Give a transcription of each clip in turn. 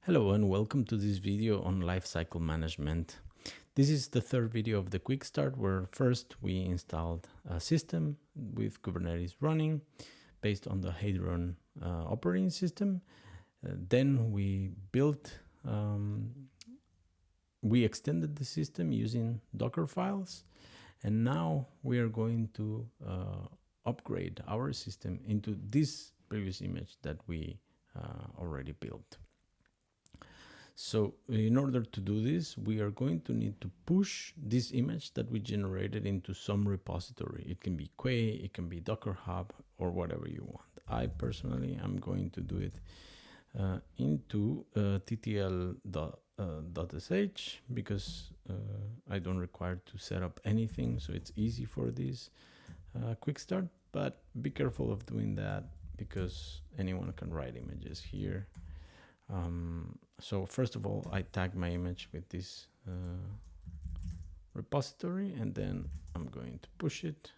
Hello and welcome to this video on lifecycle management. This is the third video of the Quickstart, where first we installed a system with Kubernetes running based on the Hadron operating system. Then we extended the system using Docker files, and now we are going to upgrade our system into this previous image that we already built. So in order to do this, we are going to need to push this image that we generated into some repository. It can be Quay, it can be Docker Hub, or whatever you want. I personally am going to do it into ttl.sh because I don't require to set up anything, so it's easy for this quick start. But be careful of doing that because anyone can write images here. So first of all, I tag my image with this repository, and then I'm going to push it.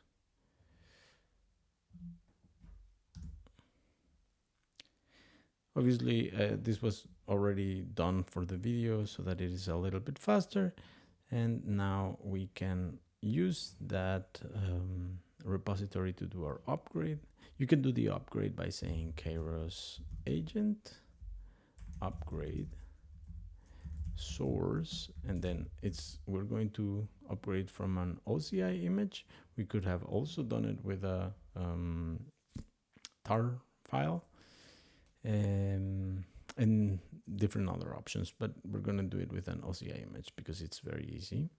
Obviously, this was already done for the video so that it is a little bit faster. And now we can use that repository to do our upgrade. You can do the upgrade by saying Kairos agent upgrade source, and then we're going to upgrade from an OCI image. We could have also done it with a tar file and different other options, but we're going to do it with an OCI image because it's very easy.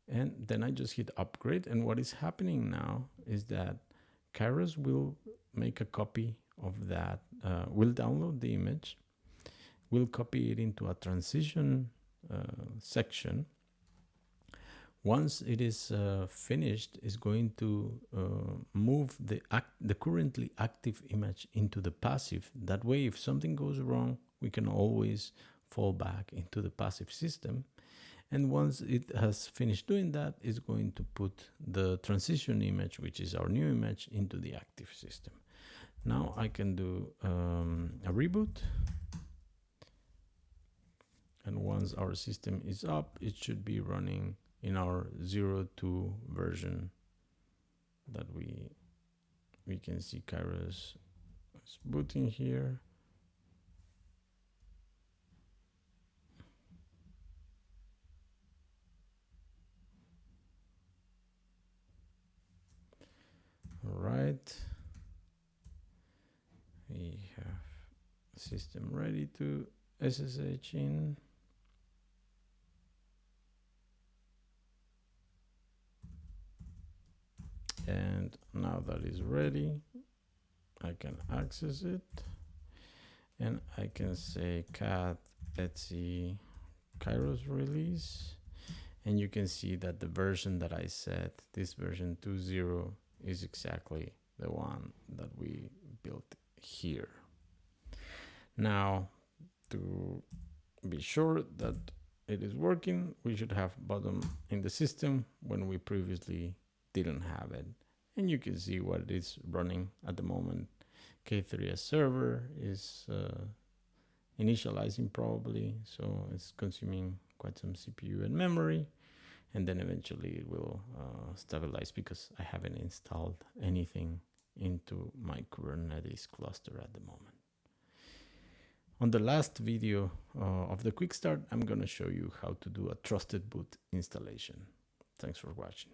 And then I just hit upgrade, and what is happening now is that Kairos will make a copy of that, will download the image, we'll copy it into a transition section. Once it is finished, it's going to move the currently active image into the passive. That way, if something goes wrong, we can always fall back into the passive system. And once it has finished doing that, it's going to put the transition image, which is our new image, into the active system. Now I can do a reboot. And once our system is up, it should be running in our 0.2 version that we can see Kairos is booting here. All right. We have system ready to SSH in. And now that is ready, I can access it, and I can say cat etc Kairos release, and you can see that the version that I set, this version 2.0, is exactly the one that we built here. Now, to be sure that it is working, we should have bottom in the system when we previously didn't have it, and you can see what it is running at the moment. K3s server is initializing probably, so it's consuming quite some CPU and memory, and then eventually it will stabilize because I haven't installed anything into my Kubernetes cluster at the moment. On the last video of the Quick Start, I'm going to show you how to do a trusted boot installation. Thanks for watching.